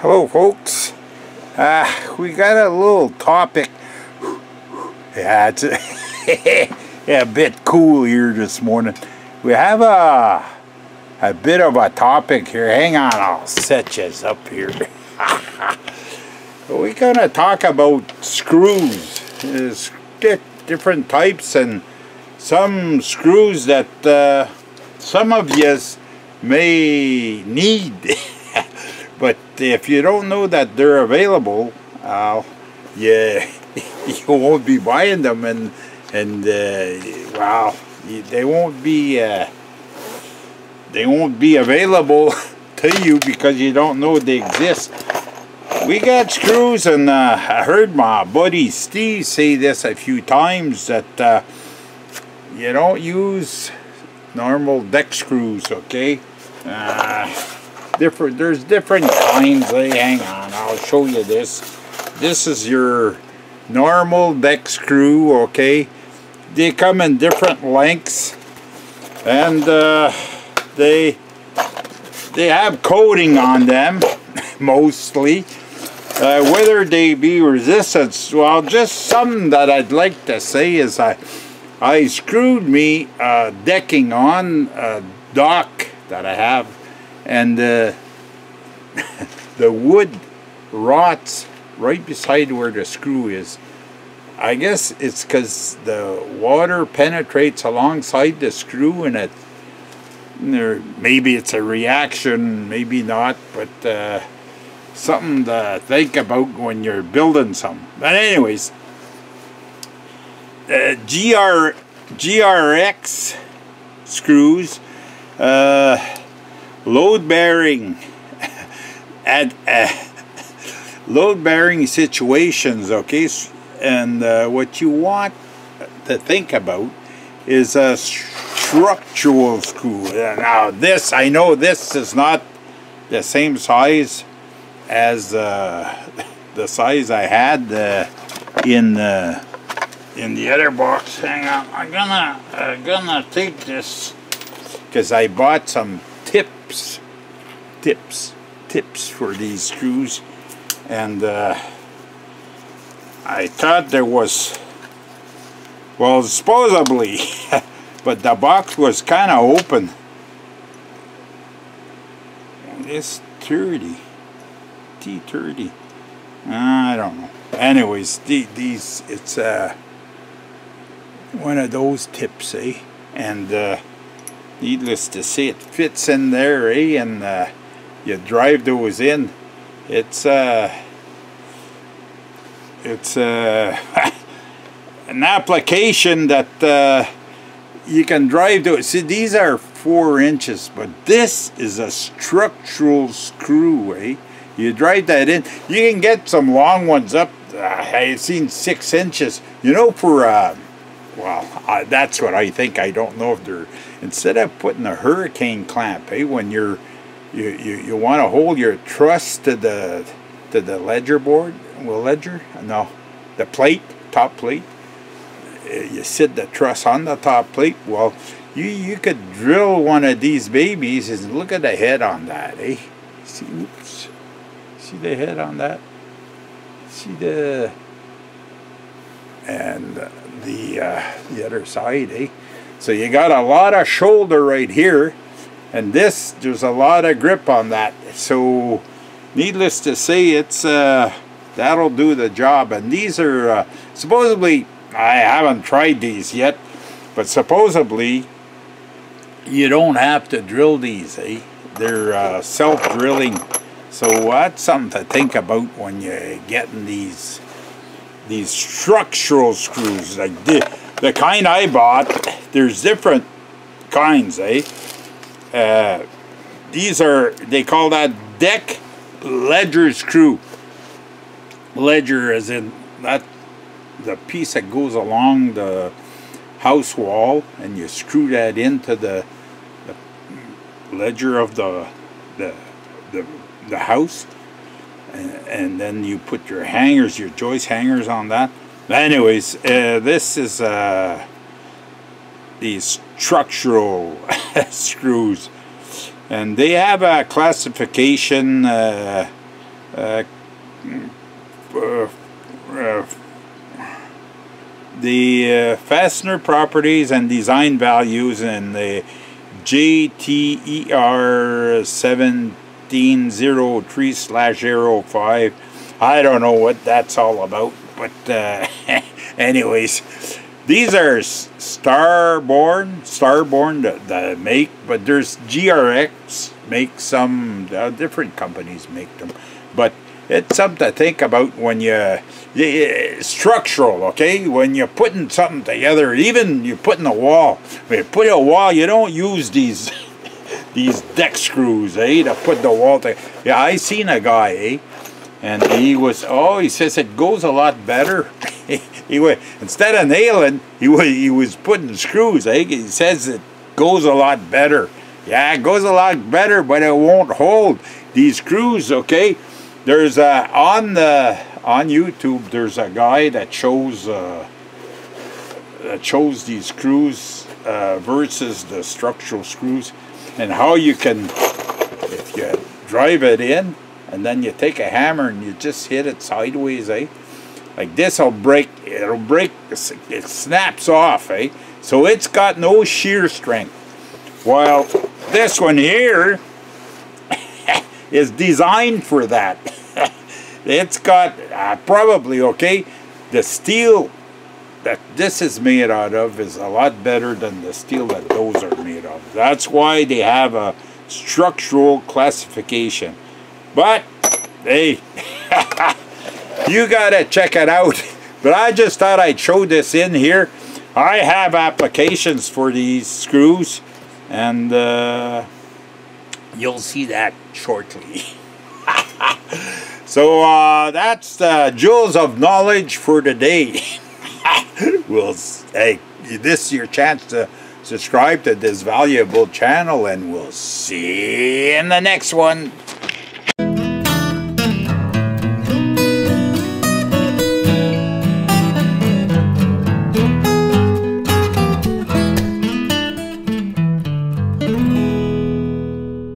Hello folks, we got a little topic. Yeah, it's a bit cool here this morning. We have a bit of a topic here. Hang on, I'll set you up here. We're gonna talk about screws. There's different types and some screws that some of yous may need. But if you don't know that they're available, yeah, you won't be buying them, and well, they won't be available to you because you don't know they exist. We got screws, and I heard my buddy Steve say this a few times, that you don't use normal deck screws, okay? There's different kinds. Hang on, I'll show you this. This is your normal deck screw, okay? They come in different lengths, and they have coating on them mostly. Whether they be resistance, well, just something that I'd like to say is I screwed me decking on a dock that I have, and the wood rots right beside where the screw is. I guess it's because the water penetrates alongside the screw, and maybe it's a reaction, maybe not, but something to think about when you're building something. But anyways, GRX screws, load-bearing at load-bearing situations, okay? And what you want to think about is a structural screw. Now this, I know this is not the same size as the size I had in the other box. Hang on, I'm gonna take this because I bought some tips for these screws, and I thought there was, well, supposedly, but the box was kind of open. It's 30 T30. I don't know. Anyways, these, it's one of those tips, eh? And needless to say, it fits in there, eh? And you drive those in. It's an application that you can drive those. See, these are 4 inches, but this is a structural screw, eh? You drive that in. You can get some long ones up. I've seen 6 inches. You know, for well, that's what I think. I don't know if they're, instead of putting a hurricane clamp, eh, when you want to hold your truss to the ledger board, the plate, top plate. You sit the truss on the top plate. Well, you could drill one of these babies, and look at the head on that, eh? See, oops. See the head on that? See the, and the other side, eh? So you got a lot of shoulder right here, and this, there's a lot of grip on that. So needless to say, it's that'll do the job. And these are supposedly, I haven't tried these yet, but supposedly you don't have to drill these, eh? They're self-drilling. So that's something to think about when you're getting these structural screws. Like the kind I bought, there's different kinds, eh? These are, they call that deck ledger screw. Ledger as in that, the piece that goes along the house wall, and you screw that into the ledger of the house, and then you put your hangers, your joist hangers on that. Anyways, this is these structural screws, and they have a classification uh, uh, uh, the fastener properties and design values in the JTER 1703/05. I don't know what that's all about, but anyways, these are Starborn, the make, but there's GRX make some, different companies make them, but it's something to think about when you structural, okay? When you're putting something together, even you're putting a wall. When you put a wall, you don't use these these deck screws, to put the wall together. Yeah, I seen a guy, and he says it goes a lot better. Instead of nailing, he was putting screws, He says it goes a lot better. Yeah, it goes a lot better, but it won't hold these screws, okay? There's on YouTube, there's a guy that shows these screws versus the structural screws, and how you can, if you drive it in and then you take a hammer and you just hit it sideways, like this, it'll break, it snaps off, so it's got no shear strength, while this one here is designed for that. It's got probably, okay, the steel that this is made out of is a lot better than the steel that those are made of. That's why they have a structural classification. But hey, you gotta check it out. But I just thought I'd show this in here. I have applications for these screws, and you'll see that shortly. So that's the jewels of knowledge for today. Hey, this is your chance to subscribe to this valuable channel, and we'll see you in the next one.